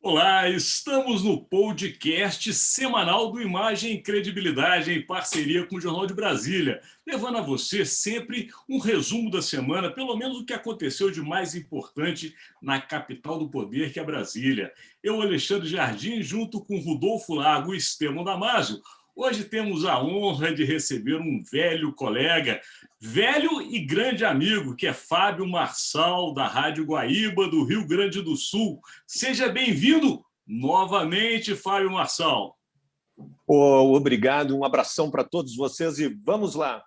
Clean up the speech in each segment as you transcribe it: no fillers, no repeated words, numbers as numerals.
Olá, estamos no podcast semanal do Imagem e Credibilidade em parceria com o Jornal de Brasília, levando a você sempre um resumo da semana, pelo menos o que aconteceu de mais importante na capital do poder, que é Brasília. Eu, Alexandre Jardim, junto com Rodolfo Lago e Estevão Damasio, hoje temos a honra de receber um velho colega, velho e grande amigo, que é Fábio Marçal, da Rádio Guaíba, do Rio Grande do Sul. Seja bem-vindo novamente, Fábio Marçal. Obrigado, um abração para todos vocês e vamos lá.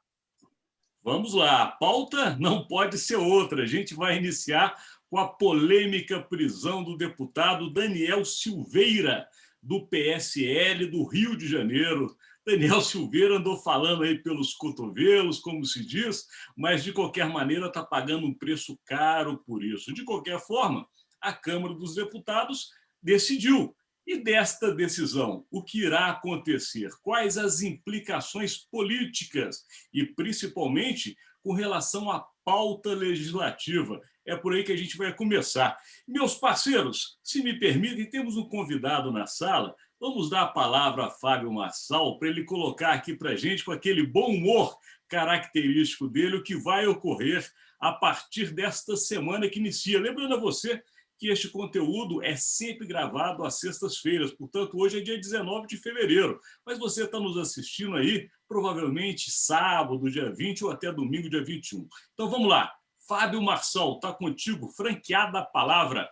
Vamos lá, a pauta não pode ser outra. A gente vai iniciar com a polêmica prisão do deputado Daniel Silveira, do PSL do Rio de Janeiro. Daniel Silveira andou falando aí pelos cotovelos, como se diz, mas de qualquer maneira está pagando um preço caro por isso. De qualquer forma, a Câmara dos Deputados decidiu. E desta decisão, o que irá acontecer? Quais as implicações políticas e, principalmente, com relação à pauta legislativa? É por aí que a gente vai começar. Meus parceiros, se me permitem, temos um convidado na sala. Vamos dar a palavra a Fábio Marçal para ele colocar aqui para a gente, com aquele bom humor característico dele, o que vai ocorrer a partir desta semana que inicia. Lembrando a você que este conteúdo é sempre gravado às sextas-feiras, portanto, hoje é dia 19 de fevereiro, mas você está nos assistindo aí, provavelmente sábado, dia 20, ou até domingo, dia 21. Então, vamos lá. Fábio Marçal, está contigo, franqueada a palavra.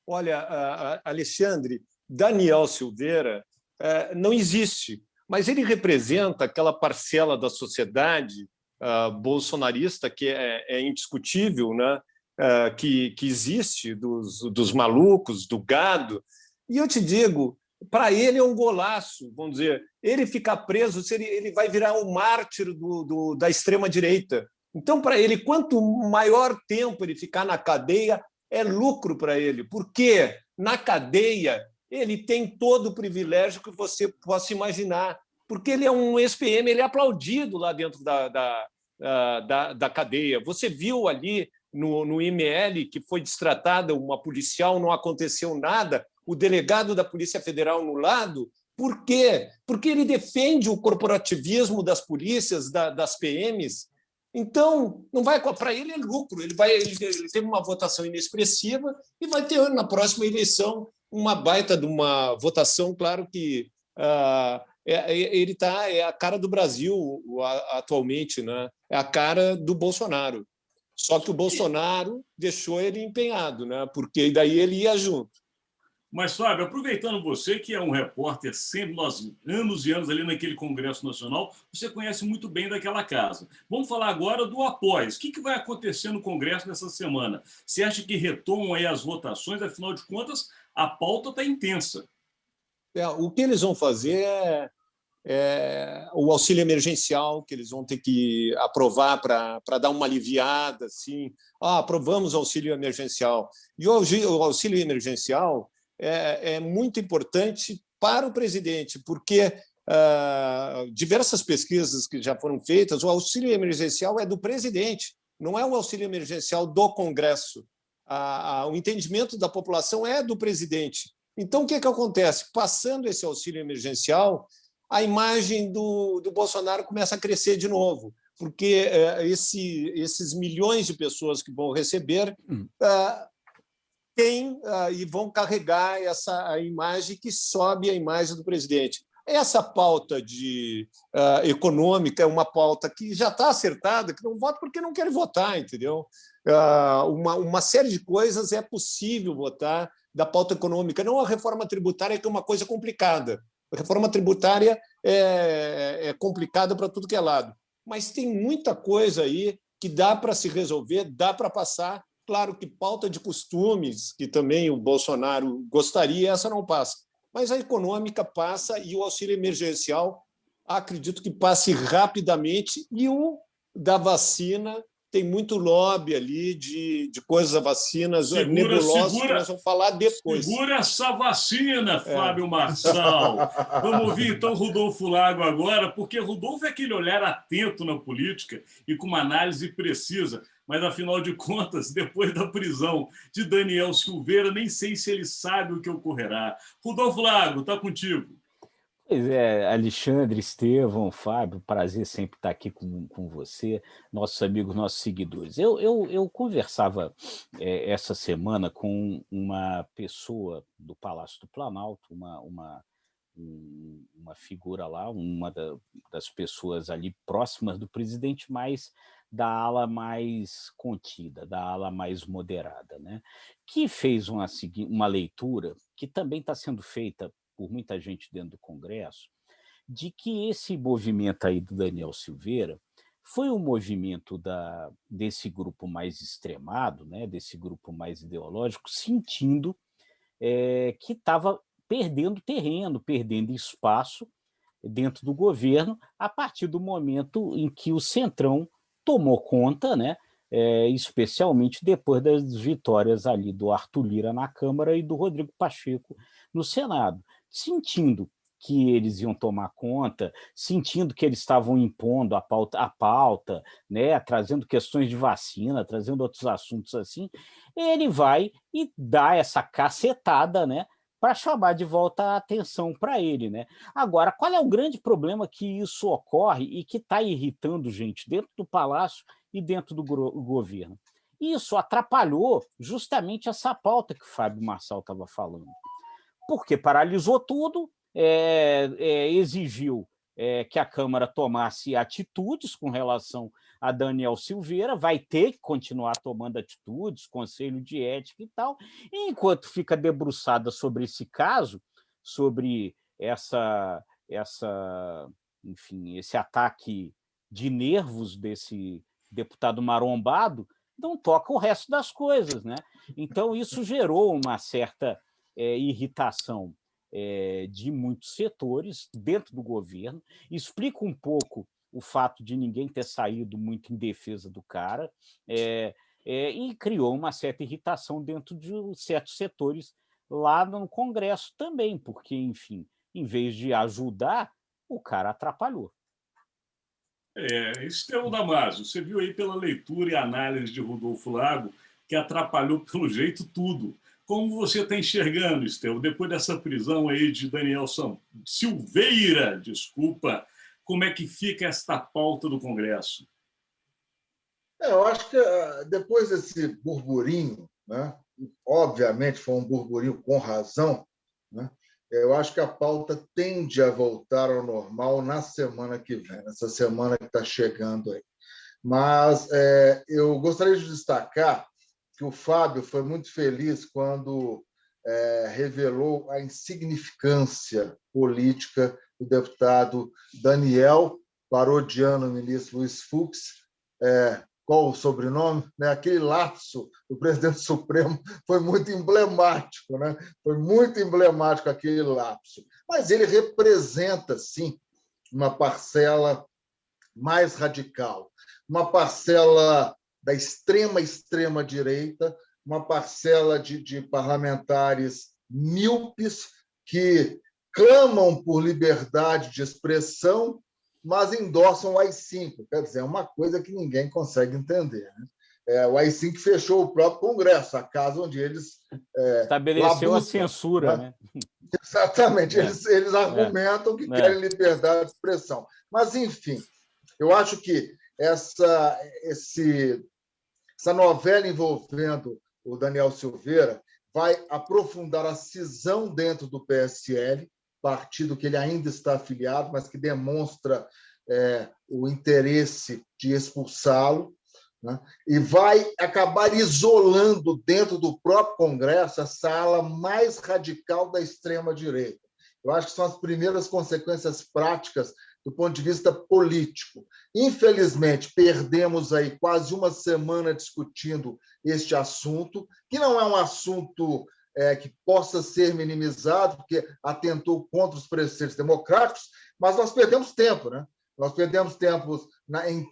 Olha, Alexandre, Daniel Silveira não existe, mas ele representa aquela parcela da sociedade bolsonarista que é indiscutível, né? Que existe, dos malucos, do gado. E eu te digo, para ele é um golaço, vamos dizer, ele ficar preso, ele vai virar o mártir da extrema-direita. Então, para ele, quanto maior tempo ele ficar na cadeia, é lucro para ele, porque na cadeia ele tem todo o privilégio que você possa imaginar, porque ele é um ex-PM, ele é aplaudido lá dentro da cadeia. Você viu ali no IML, que foi destratada uma policial, não aconteceu nada, o delegado da Polícia Federal no lado. Por quê? Porque ele defende o corporativismo das polícias, das PMs. Então, não vai, para ele é lucro. Ele teve uma votação inexpressiva e vai ter na próxima eleição uma baita de uma votação. Claro que ele é a cara do Brasil atualmente, né? É a cara do Bolsonaro. Só que o Bolsonaro deixou ele empenhado, né? Porque daí ele ia junto. Mas, Fábio, aproveitando você, que é um repórter sempre, nós, anos e anos ali naquele Congresso Nacional, você conhece muito bem daquela casa. Vamos falar agora do após. O que vai acontecer no Congresso nessa semana? Você acha que retomam aí as votações? Afinal de contas, a pauta está intensa. O que eles vão fazer o auxílio emergencial, que eles vão ter que aprovar para dar uma aliviada, assim. Aprovamos o auxílio emergencial. E o auxílio emergencial é muito importante para o presidente, porque diversas pesquisas que já foram feitas, o auxílio emergencial é do presidente, não é o auxílio emergencial do Congresso. O entendimento da população é do presidente. Então, o que acontece? Passando esse auxílio emergencial, a imagem do Bolsonaro começa a crescer de novo, porque esses milhões de pessoas que vão receber têm e vão carregar a imagem que sobe a imagem do presidente. Essa pauta econômica é uma pauta que já está acertada, que não vota porque não quer votar, entendeu? Uma série de coisas é possível votar da pauta econômica, não a reforma tributária, que é uma coisa complicada. A reforma tributária é complicada para tudo que é lado. Mas tem muita coisa aí que dá para se resolver, dá para passar. Claro que pauta de costumes, que também o Bolsonaro gostaria, essa não passa. Mas a econômica passa e o auxílio emergencial, acredito que passe rapidamente. E o da vacina, tem muito lobby ali de coisas, vacinas nebulosas, que nós vamos falar depois. Segura essa vacina, Fábio Marçal. Vamos ouvir, então, Rodolfo Lago agora, porque Rodolfo é aquele olhar atento na política e com uma análise precisa. mas, afinal de contas, depois da prisão de Daniel Silveira, nem sei se ele sabe o que ocorrerá. Rodolfo Lago, está contigo. Pois é, Alexandre, Estevão, Fábio, prazer sempre estar aqui com você, nossos amigos, nossos seguidores. Eu conversava essa semana com uma pessoa do Palácio do Planalto, uma figura lá, das pessoas ali próximas do presidente, mas da ala mais contida, da ala mais moderada, né? Que fez uma leitura que também está sendo feita por muita gente dentro do Congresso, de que esse movimento aí do Daniel Silveira foi um movimento desse grupo mais extremado, né, desse grupo mais ideológico, sentindo que estava perdendo terreno, perdendo espaço dentro do governo, a partir do momento em que o Centrão tomou conta, né, especialmente depois das vitórias ali do Arthur Lira na Câmara e do Rodrigo Pacheco no Senado, sentindo que eles iam tomar conta, sentindo que eles estavam impondo a pauta, né, trazendo questões de vacina, trazendo outros assuntos assim, ele vai e dá essa cacetada, né, para chamar de volta a atenção para ele, né? Agora, qual é o grande problema que isso ocorre e que está irritando gente dentro do Palácio e dentro do governo? Isso atrapalhou justamente essa pauta que o Fábio Marçal estava falando, porque paralisou tudo, exigiu que a Câmara tomasse atitudes com relação a Daniel Silveira, vai ter que continuar tomando atitudes, Conselho de Ética e tal, e enquanto fica debruçada sobre esse caso, sobre enfim, esse ataque de nervos desse deputado marombado, não toca o resto das coisas, né? Então, isso gerou uma certa irritação de muitos setores dentro do governo, explica um pouco o fato de ninguém ter saído muito em defesa do cara, e criou uma certa irritação dentro de certos setores lá no Congresso também, porque, enfim, em vez de ajudar, o cara atrapalhou. Estevão Damasio, você viu aí pela leitura e análise de Rodolfo Lago que atrapalhou, pelo jeito, tudo. Como você está enxergando, Estevão, depois dessa prisão aí de Daniel Silveira, desculpa, como é que fica esta pauta do Congresso? Eu acho que depois desse burburinho, né, obviamente foi um burburinho com razão, né, eu acho que a pauta tende a voltar ao normal na semana que vem, nessa semana que está chegando aí. Mas eu gostaria de destacar que o Fábio foi muito feliz quando revelou a insignificância política do deputado Daniel, parodiando o ministro Luiz Fux. Qual o sobrenome? Aquele lapso do presidente Supremo foi muito emblemático, né? Foi muito emblemático aquele lapso. Mas ele representa, sim, uma parcela mais radical, uma parcela da extrema direita, uma parcela de parlamentares míopes que clamam por liberdade de expressão, mas endossam o AI-5. Quer dizer, é uma coisa que ninguém consegue entender, né? O AI-5 fechou o próprio Congresso, a casa onde eles estabeleceu labutam, a censura, né? Exatamente. Eles argumentam que querem liberdade de expressão. Mas, enfim, eu acho que essa novela envolvendo o Daniel Silveira vai aprofundar a cisão dentro do PSL, partido que ele ainda está afiliado, mas que demonstra o interesse de expulsá-lo, né? E vai acabar isolando dentro do próprio Congresso essa ala mais radical da extrema-direita. Eu acho que são as primeiras consequências práticas do ponto de vista político. Infelizmente, perdemos aí quase uma semana discutindo este assunto, que não é um assunto que possa ser minimizado, porque atentou contra os preceitos democráticos, mas nós perdemos tempo, né? Nós perdemos tempo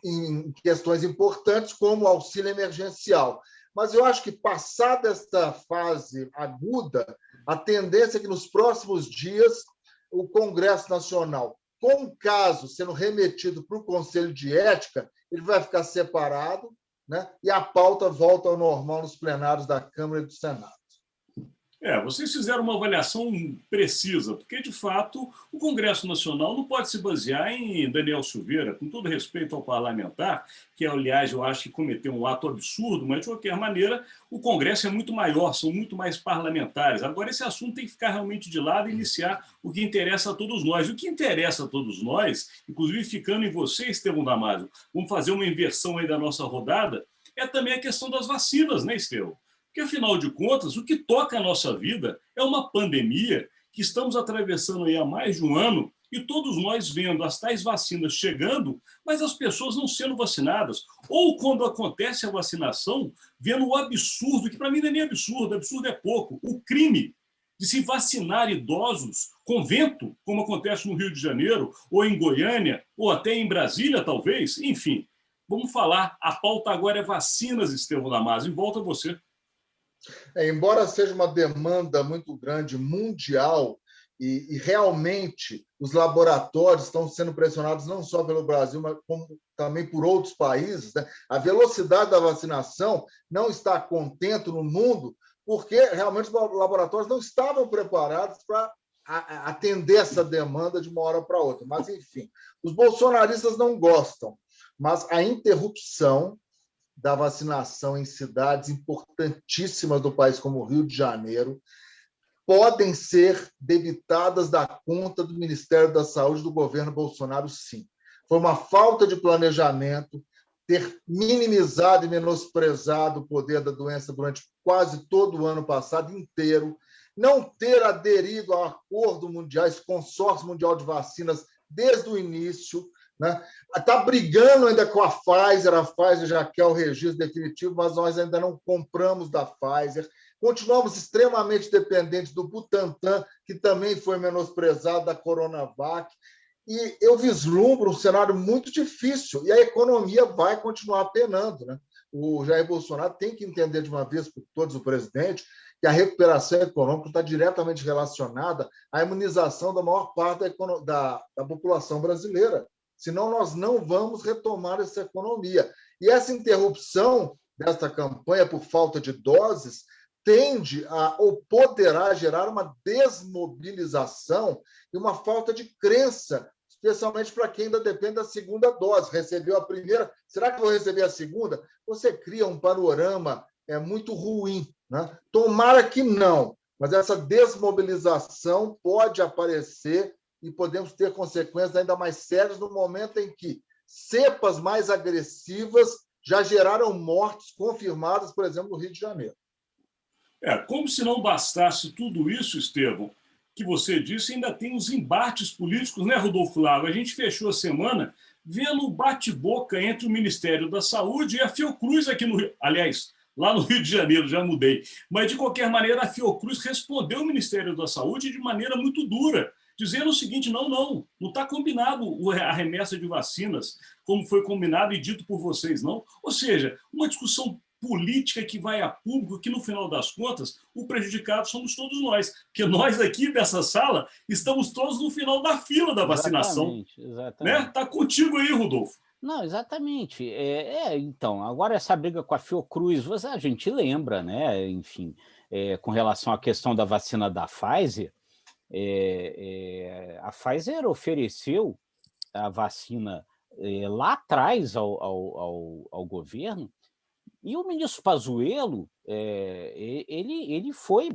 em questões importantes, como o auxílio emergencial. Mas eu acho que, passada esta fase aguda, a tendência é que, nos próximos dias, o Congresso Nacional, com o caso sendo remetido para o Conselho de Ética, ele vai ficar separado, né? E a pauta volta ao normal nos plenários da Câmara e do Senado. Vocês fizeram uma avaliação precisa, porque, de fato, o Congresso Nacional não pode se basear em Daniel Silveira, com todo respeito ao parlamentar, que, aliás, eu acho que cometeu um ato absurdo, mas, de qualquer maneira, o Congresso é muito maior, são muito mais parlamentares. Agora, esse assunto tem que ficar realmente de lado e iniciar o que interessa a todos nós. O que interessa a todos nós, inclusive ficando em você, Estevão Damasio, vamos fazer uma inversão aí da nossa rodada, é também a questão das vacinas, né, Estevão? Porque, afinal de contas, o que toca a nossa vida é uma pandemia que estamos atravessando aí há mais de um ano e todos nós vendo as tais vacinas chegando, mas as pessoas não sendo vacinadas. Ou, quando acontece a vacinação, vendo o absurdo, que para mim não é nem absurdo é pouco, o crime de se vacinar idosos com vento, como acontece no Rio de Janeiro, ou em Goiânia, ou até em Brasília, talvez. Enfim, vamos falar. A pauta agora é vacinas, Estevão Damasio. E volta a você. Embora seja uma demanda muito grande mundial, e realmente os laboratórios estão sendo pressionados não só pelo Brasil, mas como também por outros países, né? A velocidade da vacinação não está contente no mundo, porque realmente os laboratórios não estavam preparados para atender essa demanda de uma hora para outra. Mas, enfim, os bolsonaristas não gostam, mas a interrupção da vacinação em cidades importantíssimas do país, como o Rio de Janeiro, podem ser debitadas da conta do Ministério da Saúde do governo Bolsonaro, sim. Foi uma falta de planejamento ter minimizado e menosprezado o poder da doença durante quase todo o ano passado inteiro, não ter aderido ao acordo mundial, esse consórcio mundial de vacinas desde o início, né? Está brigando ainda com a Pfizer já quer o registro definitivo, mas nós ainda não compramos da Pfizer. Continuamos extremamente dependentes do Butantan, que também foi menosprezado, da Coronavac. E eu vislumbro um cenário muito difícil, e a economia vai continuar penando, né? O Jair Bolsonaro tem que entender de uma vez por todas, o presidente, que a recuperação econômica está diretamente relacionada à imunização da maior parte da população brasileira. Senão, nós não vamos retomar essa economia. E essa interrupção desta campanha por falta de doses tende a, ou poderá gerar uma desmobilização e uma falta de crença, especialmente para quem ainda depende da segunda dose. Recebeu a primeira, será que vou receber a segunda? Você cria um panorama muito ruim, né? Tomara que não, mas essa desmobilização pode aparecer e podemos ter consequências ainda mais sérias no momento em que cepas mais agressivas já geraram mortes confirmadas, por exemplo, no Rio de Janeiro. Como se não bastasse tudo isso, Estevão, que você disse, ainda tem os embates políticos, né, Rodolfo Lago? A gente fechou a semana vendo o bate-boca entre o Ministério da Saúde e a Fiocruz aqui no Rio. Aliás, lá no Rio de Janeiro, já mudei. Mas, de qualquer maneira, a Fiocruz respondeu ao Ministério da Saúde de maneira muito dura, dizendo o seguinte: não está combinado a remessa de vacinas, como foi combinado e dito por vocês, não. Ou seja, uma discussão política que vai a público, que, no final das contas, o prejudicado somos todos nós, porque nós aqui dessa sala estamos todos no final da fila da vacinação. Exatamente. Né? Tá contigo aí, Rodolfo. Não, exatamente. Então, agora essa briga com a Fiocruz, a gente lembra, né? Enfim, com relação à questão da vacina da Pfizer, a Pfizer ofereceu a vacina lá atrás ao governo, e o ministro Pazuello, ele foi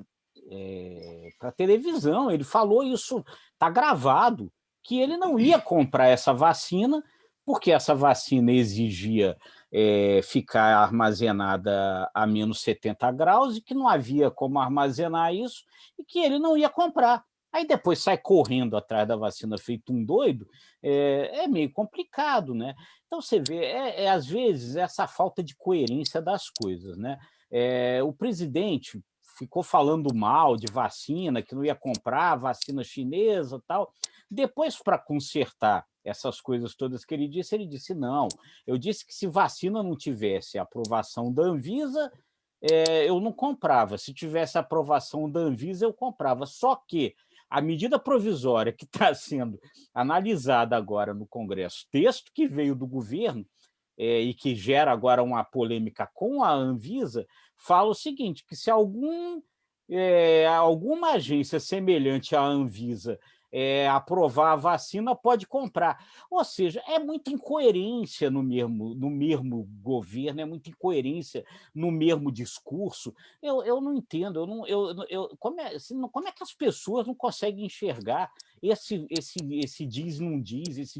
para a televisão, ele falou isso, está gravado, que ele não ia comprar essa vacina, porque essa vacina exigia ficar armazenada a menos 70 graus e que não havia como armazenar isso e que ele não ia comprar. Aí depois sai correndo atrás da vacina feito um doido, é meio complicado, né? Então você vê, às vezes, essa falta de coerência das coisas, né? O presidente ficou falando mal de vacina, que não ia comprar vacina chinesa e tal. Depois, para consertar essas coisas todas que ele disse, não, eu disse que se vacina não tivesse aprovação da Anvisa, eu não comprava. Se tivesse aprovação da Anvisa, eu comprava. Só que a medida provisória que está sendo analisada agora no Congresso, texto que veio do governo, e que gera agora uma polêmica com a Anvisa, fala o seguinte, que se alguma agência semelhante à Anvisa aprovar a vacina, pode comprar. Ou seja, é muita incoerência no mesmo governo, é muita incoerência no mesmo discurso. Eu não entendo, como é que as pessoas não conseguem enxergar esse diz, não diz,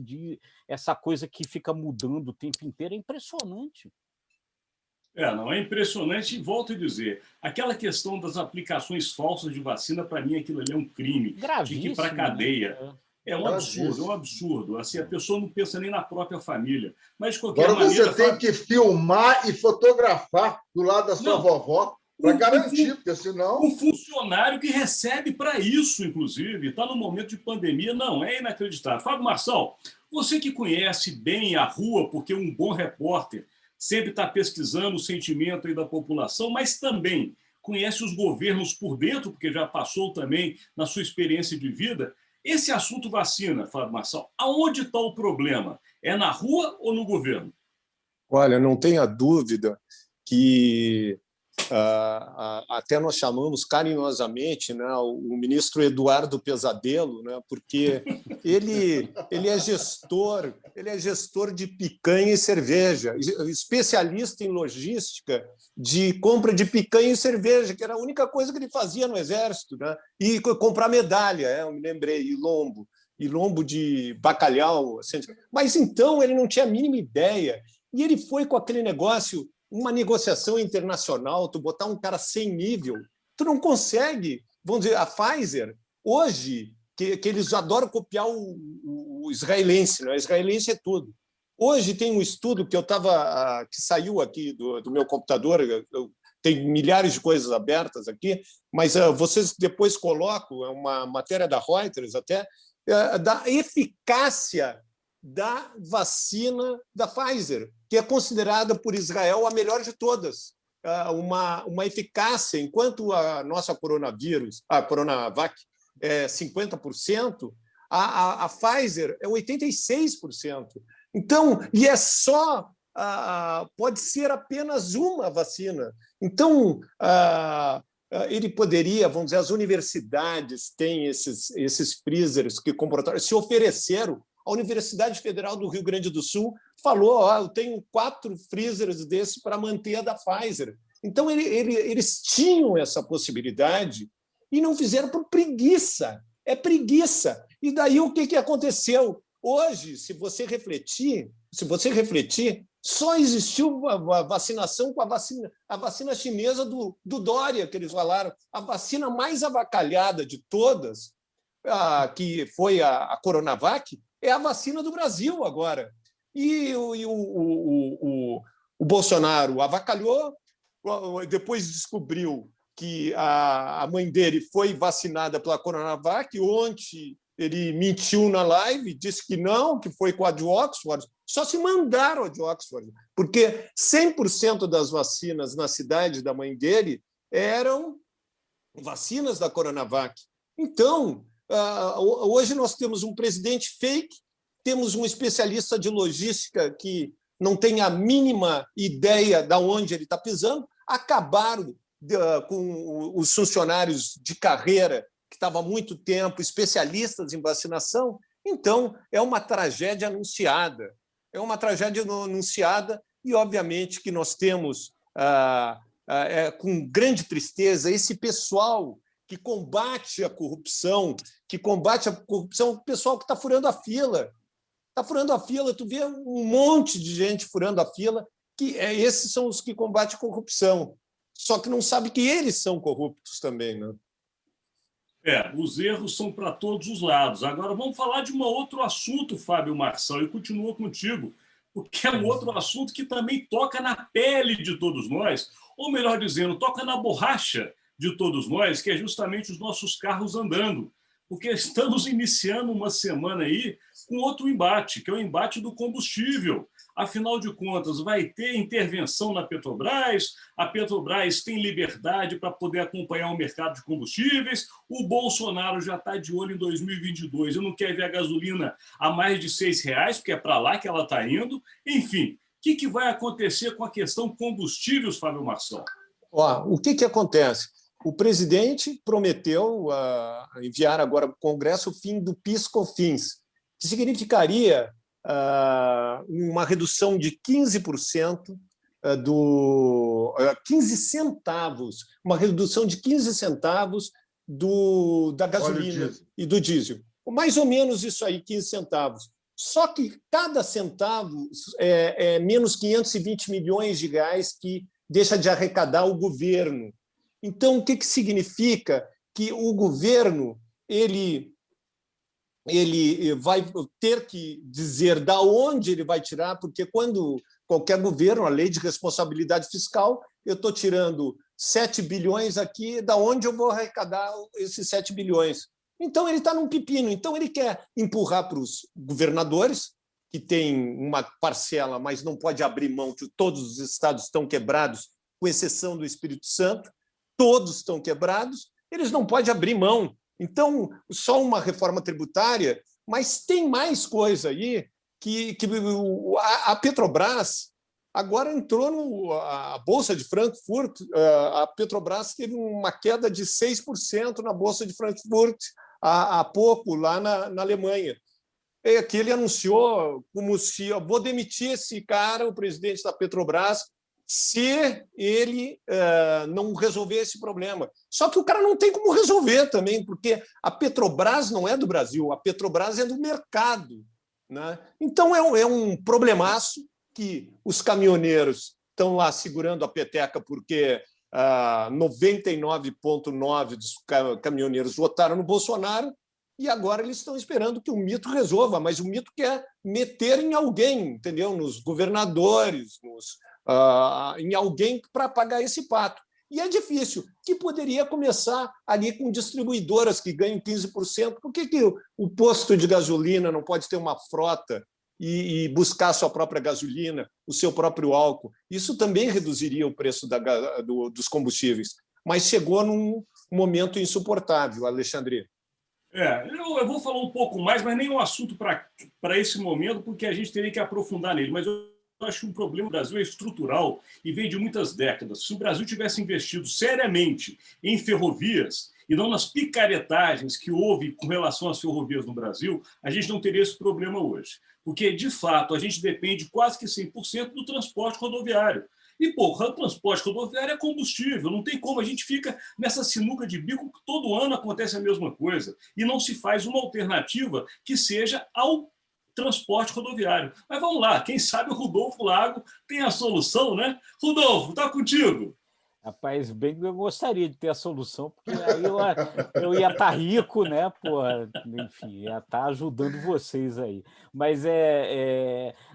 essa coisa que fica mudando o tempo inteiro? É impressionante. Não, é impressionante, e volto a dizer, aquela questão das aplicações falsas de vacina, para mim, aquilo ali é um crime, tinha que ir para a Gravíssimo, cadeia. né? É um absurdo, é um absurdo. Assim, a pessoa não pensa nem na própria família. Mas, de qualquer Agora maneira... você tem que filmar e fotografar do lado da sua vovó para garantir, porque senão... Um funcionário que recebe para isso, inclusive, está no momento de pandemia, não, é inacreditável. Fábio Marçal, você que conhece bem a rua, porque um bom repórter sempre está pesquisando o sentimento aí da população, mas também conhece os governos por dentro, porque já passou também na sua experiência de vida. Esse assunto vacina, Fábio Marçal, aonde está o problema? É na rua ou no governo? Olha, não tenha dúvida que até nós chamamos carinhosamente, né, o ministro Eduardo Pesadelo, né, porque ele é gestor de picanha e cerveja, especialista em logística de compra de picanha e cerveja, que era a única coisa que ele fazia no Exército, né, e comprar medalha, eu me lembrei, e lombo de bacalhau. Assim. Mas então ele não tinha a mínima ideia, e ele foi com aquele negócio, uma negociação internacional, tu botar um cara sem nível, tu não consegue. Vamos dizer, a Pfizer, hoje, que eles adoram copiar o israelense, né? O israelense é tudo. Hoje tem um estudo que saiu aqui do meu computador, eu tenho milhares de coisas abertas aqui, mas vocês depois colocam, é uma matéria da Reuters até, da eficácia da vacina da Pfizer, que é considerada por Israel a melhor de todas. Uma eficácia, enquanto a nossa Coronavac é 50%, a Pfizer é 86%. Então, e é só, pode ser apenas uma vacina. Então, ele poderia, vamos dizer, as universidades têm esses freezers que se ofereceram. A Universidade Federal do Rio Grande do Sul falou: eu tenho 4 freezers desses para manter a da Pfizer. Então, eles tinham essa possibilidade e não fizeram por preguiça. É preguiça. E daí o que aconteceu? Hoje, se você refletir, só existiu a vacinação com a vacina chinesa do Dória, que eles falaram, a vacina mais avacalhada de todas, que foi a Coronavac, é a vacina do Brasil agora. E o Bolsonaro avacalhou, depois descobriu que a mãe dele foi vacinada pela Coronavac. Ontem ele mentiu na live, disse que não, que foi com a de Oxford. Só se mandaram a de Oxford, porque 100% das vacinas na cidade da mãe dele eram vacinas da Coronavac. Então, hoje nós temos um presidente fake, temos um especialista de logística que não tem a mínima ideia de onde ele está pisando, acabaram com os funcionários de carreira que estavam há muito tempo, especialistas em vacinação. Então, é uma tragédia anunciada. E, obviamente, que nós temos, com grande tristeza, esse pessoal que combate a corrupção, o pessoal que está furando a fila. Tu vê um monte de gente furando a fila, que esses são os que combatem a corrupção. Só que não sabe que eles são corruptos também, né? Os erros são para todos os lados. Agora, vamos falar de um outro assunto, Fábio Marçal, e continua contigo, porque é um outro assunto que também toca na pele de todos nós, ou melhor dizendo, toca na borracha de todos nós, que é justamente os nossos carros andando, porque estamos iniciando uma semana aí com outro embate, que é o embate do combustível. Afinal de contas, vai ter intervenção na Petrobras, a Petrobras tem liberdade para poder acompanhar o mercado de combustíveis, o Bolsonaro já está de olho em 2022 e não quer ver a gasolina a mais de R$ 6, porque é para lá que ela está indo. Enfim, o que vai acontecer com a questão combustíveis, Fábio Marçal? O que acontece? O presidente prometeu enviar agora para o Congresso o fim do PIS/COFINS, que significaria uma redução de 15% 15 centavos, uma redução de 15 centavos da gasolina e do diesel. Mais ou menos isso aí, 15 centavos. Só que cada centavo é menos 520 milhões de reais que deixa de arrecadar o governo. Então, o que significa? Que o governo ele vai ter que dizer da onde ele vai tirar, porque quando qualquer governo, a lei de responsabilidade fiscal, eu estou tirando 7 bilhões aqui, da onde eu vou arrecadar esses 7 bilhões? Então, ele está num pepino. Então, ele quer empurrar para os governadores, que têm uma parcela, mas não pode abrir mão, que todos os estados estão quebrados, com exceção do Espírito Santo, todos estão quebrados, eles não podem abrir mão. Então, só uma reforma tributária, mas tem mais coisa aí que a Petrobras agora entrou a Bolsa de Frankfurt, a Petrobras teve uma queda de 6% na Bolsa de Frankfurt há pouco, lá na Alemanha. É que ele anunciou como se eu vou demitir esse cara, o presidente da Petrobras, se ele não resolver esse problema. Só que o cara não tem como resolver também, porque a Petrobras não é do Brasil, a Petrobras é do mercado, né? Então, é um problemaço que os caminhoneiros estão lá segurando a peteca, porque 99,9% dos caminhoneiros votaram no Bolsonaro, e agora eles estão esperando que o mito resolva, mas o mito quer meter em alguém, entendeu? Nos governadores, em alguém para pagar esse pato. E é difícil, que poderia começar ali com distribuidoras que ganham 15%. Por que o posto de gasolina não pode ter uma frota e buscar a sua própria gasolina, o seu próprio álcool? Isso também reduziria o preço dos combustíveis. Mas chegou num momento insuportável, Alexandre. Eu vou falar um pouco mais, mas nem um assunto para esse momento, porque a gente teria que aprofundar nele. Mas eu acho que um problema no Brasil é estrutural e vem de muitas décadas. Se o Brasil tivesse investido seriamente em ferrovias e não nas picaretagens que houve com relação às ferrovias no Brasil, a gente não teria esse problema hoje. Porque, de fato, a gente depende quase que 100% do transporte rodoviário. E, porra, o transporte rodoviário é combustível, não tem como, a gente fica nessa sinuca de bico que todo ano acontece a mesma coisa e não se faz uma alternativa que seja ao transporte rodoviário. Mas vamos lá, quem sabe o Rodolfo Lago tem a solução, né? Rodolfo, está contigo. Rapaz, bem eu gostaria de ter a solução, porque aí eu ia estar rico, né? Pô, enfim, ia estar ajudando vocês aí. Mas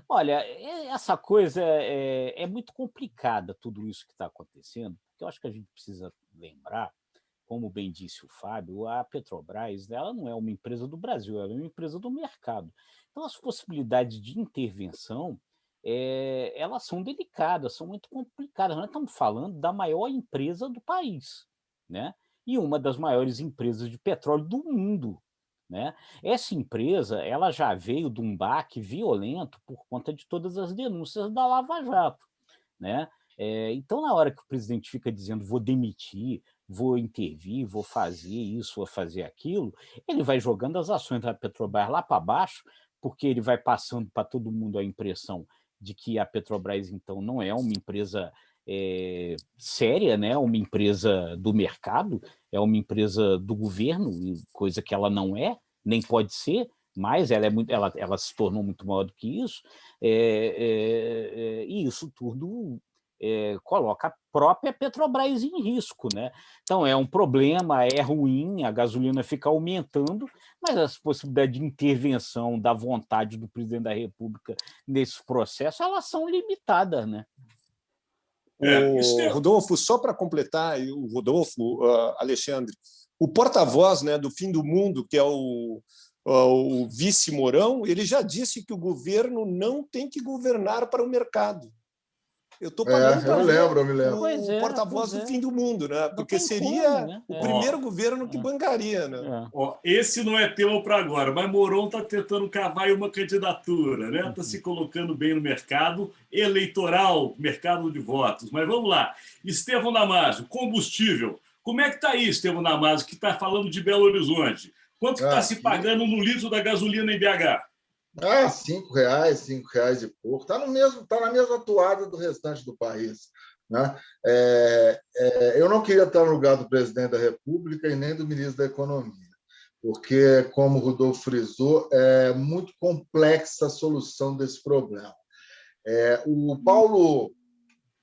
olha, essa coisa é muito complicada, tudo isso que está acontecendo, porque eu acho que a gente precisa lembrar, como bem disse o Fábio, a Petrobras, ela não é uma empresa do Brasil, ela é uma empresa do mercado. Então, as possibilidades de intervenção elas são delicadas, são muito complicadas. Nós estamos falando da maior empresa do país, né? E uma das maiores empresas de petróleo do mundo, né? Essa empresa ela já veio de um baque violento por conta de todas as denúncias da Lava Jato, né? Então, na hora que o presidente fica dizendo vou demitir, vou intervir, vou fazer isso, vou fazer aquilo, ele vai jogando as ações da Petrobras lá para baixo, porque ele vai passando para todo mundo a impressão de que a Petrobras, então, não é uma empresa séria, né? Uma empresa do mercado, é uma empresa do governo, coisa que ela não é, nem pode ser, mas ela se tornou muito maior do que isso, e isso tudo coloca a própria Petrobras em risco, né? Então, é um problema, é ruim, a gasolina fica aumentando, mas as possibilidades de intervenção da vontade do presidente da República nesse processo, elas são limitadas, né? Rodolfo, só para completar, o Rodolfo, Alexandre, o porta-voz, né, do Fim do Mundo, que é o vice Mourão, ele já disse que o governo não tem que governar para o mercado. Eu estou pagando eu me lembro. o porta-voz do fim do mundo, né? Porque seria como, né? o primeiro governo que bancaria, né? Esse não é tema para agora, mas Mourão está tentando cavar aí uma candidatura, né? Está se colocando bem no mercado eleitoral, mercado de votos. Mas vamos lá. Estevão Damasio, combustível. Como é que está aí, Estevão Damasio, que está falando de Belo Horizonte? Quanto que está se pagando no litro da gasolina em BH? R$ 5, R$ 5 e pouco. Está na mesma toada do restante do país, né? Eu não queria estar no lugar do presidente da República e nem do ministro da Economia, porque, como o Rodolfo frisou, é muito complexa a solução desse problema.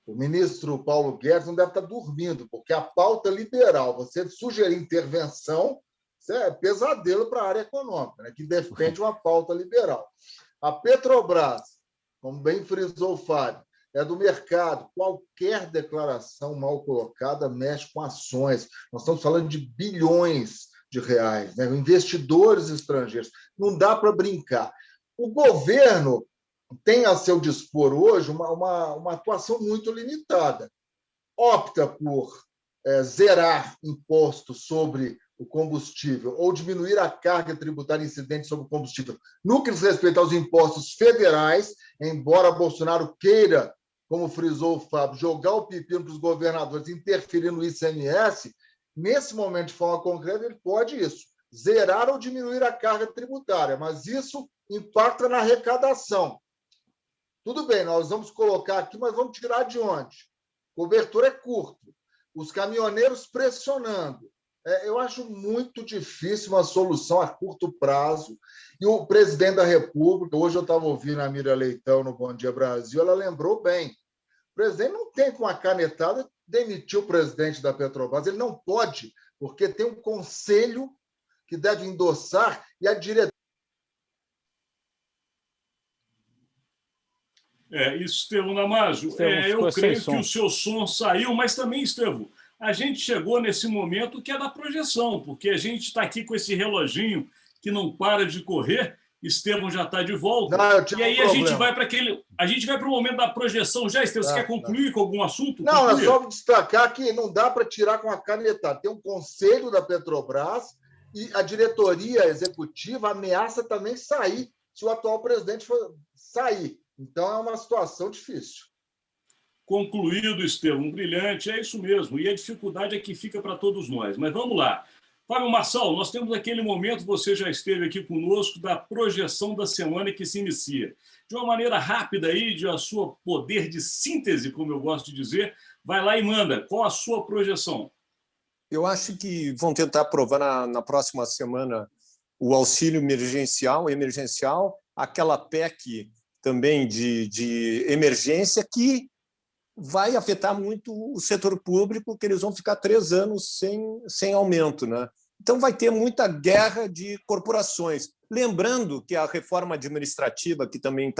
O ministro Paulo Guedes não deve estar dormindo, porque a pauta liberal, você sugerir intervenção, isso é pesadelo para a área econômica, né, que defende uma pauta liberal. A Petrobras, como bem frisou o Fábio, é do mercado. Qualquer declaração mal colocada mexe com ações. Nós estamos falando de bilhões de reais, né? Investidores estrangeiros. Não dá para brincar. O governo tem a seu dispor hoje uma atuação muito limitada. Opta por zerar impostos sobre o combustível ou diminuir a carga tributária incidente sobre o combustível. No que diz respeito aos impostos federais, embora Bolsonaro queira, como frisou o Fábio, jogar o pepino para os governadores, interferir no ICMS, nesse momento, de forma concreta, ele pode isso, zerar ou diminuir a carga tributária, mas isso impacta na arrecadação. Tudo bem, nós vamos colocar aqui, mas vamos tirar de onde? Cobertura é curto. Os caminhoneiros pressionando. Eu acho muito difícil uma solução a curto prazo. E o presidente da República, hoje eu estava ouvindo a Miriam Leitão no Bom Dia Brasil, ela lembrou bem. O presidente não tem, com a canetada, demitir o presidente da Petrobras. Ele não pode, porque tem um conselho que deve endossar e a direção. Estevão Damasio, eu creio que o seu som saiu, mas também, Estevão, a gente chegou nesse momento que é da projeção, porque a gente está aqui com esse reloginho que não para de correr. Estevão já está de volta. E aí a gente vai para o momento da projeção já, Estevão. Você quer concluir com algum assunto? Não, é só destacar que não dá para tirar com a canetada. Tem um conselho da Petrobras e a diretoria executiva ameaça também sair se o atual presidente for sair. Então, é uma situação difícil. Concluído, Estevão. Brilhante, é isso mesmo. E a dificuldade é que fica para todos nós. Mas vamos lá. Fábio Marçal, nós temos aquele momento, você já esteve aqui conosco, da projeção da semana que se inicia. De uma maneira rápida aí, de a sua poder de síntese, como eu gosto de dizer, vai lá e manda. Qual a sua projeção? Eu acho que vão tentar aprovar na próxima semana o auxílio emergencial, aquela PEC também de emergência que vai afetar muito o setor público, que eles vão ficar 3 anos sem aumento, né? Então, vai ter muita guerra de corporações. Lembrando que a reforma administrativa, que também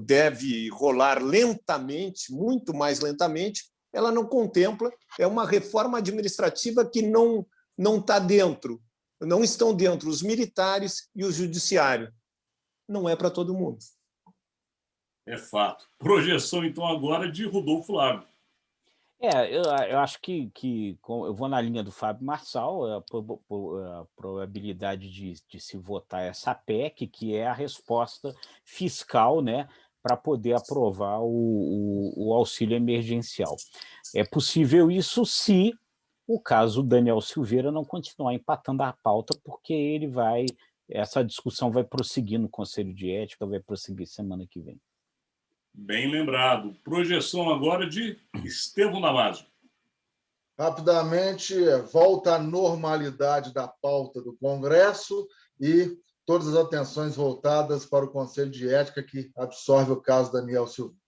deve rolar lentamente, muito mais lentamente, ela não contempla, é uma reforma administrativa que não está dentro, não estão dentro os militares e o judiciário. Não é para todo mundo. É fato. Projeção, então, agora de Rodolfo Lago. Eu acho que eu vou na linha do Fábio Marçal, a probabilidade de se votar essa PEC, que é a resposta fiscal, né, para poder aprovar o auxílio emergencial. É possível isso se o caso Daniel Silveira não continuar empatando a pauta, porque essa discussão vai prosseguir no Conselho de Ética, vai prosseguir semana que vem. Bem lembrado. Projeção agora de Estevão Damasio. Rapidamente, volta à normalidade da pauta do Congresso e todas as atenções voltadas para o Conselho de Ética, que absorve o caso Daniel Silveira.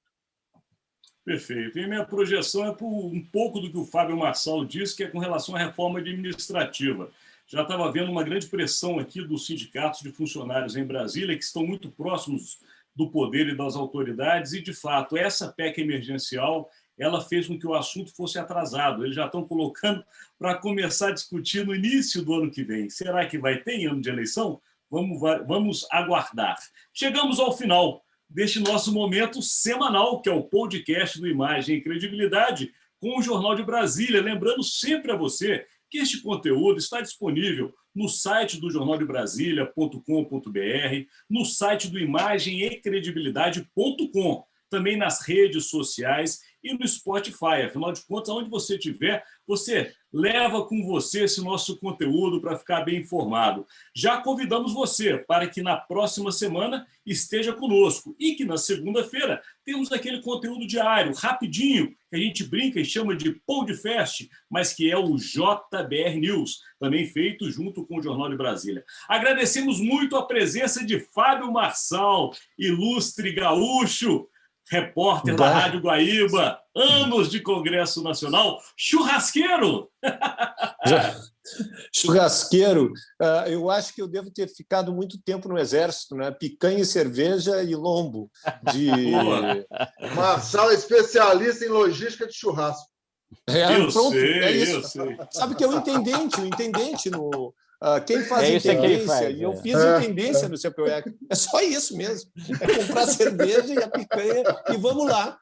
Perfeito. E minha projeção é por um pouco do que o Fábio Marçal disse, que é com relação à reforma administrativa. Já estava havendo uma grande pressão aqui dos sindicatos de funcionários em Brasília, que estão muito próximos do poder e das autoridades, e, de fato, essa PEC emergencial ela fez com que o assunto fosse atrasado. Eles já estão colocando para começar a discutir no início do ano que vem. Será que vai ter ano de eleição? Vamos aguardar. Chegamos ao final deste nosso momento semanal, que é o podcast do Imagem e Credibilidade, com o Jornal de Brasília. Lembrando sempre a você que este conteúdo está disponível no site do jornaldebrasilia.com.br, no site do imagemecredibilidade.com, também nas redes sociais e no Spotify. Afinal de contas, onde você estiver, você leva com você esse nosso conteúdo para ficar bem informado. Já convidamos você para que na próxima semana esteja conosco e que na segunda-feira temos aquele conteúdo diário, rapidinho, que a gente brinca e chama de podcast, mas que é o JBR News, também feito junto com o Jornal de Brasília. Agradecemos muito a presença de Fábio Marçal, ilustre gaúcho, repórter da Rádio Guaíba, anos de Congresso Nacional, churrasqueiro. Churrasqueiro, eu acho que eu devo ter ficado muito tempo no Exército, né? Picanha e cerveja e lombo. Marçal é especialista em logística de churrasco. Pronto, é eu isso. sei. Sabe que é o intendente no... quem faz intendência, e eu fiz intendência no CPUEC. É só isso mesmo. É comprar cerveja e a picanha e vamos lá.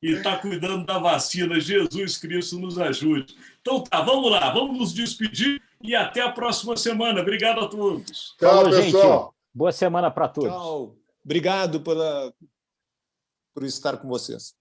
E está cuidando da vacina. Jesus Cristo nos ajude. Então tá, vamos lá, vamos nos despedir e até a próxima semana. Obrigado a todos. Tchau, pessoal. Gente. Boa semana para todos. Tchau. Obrigado por estar com vocês.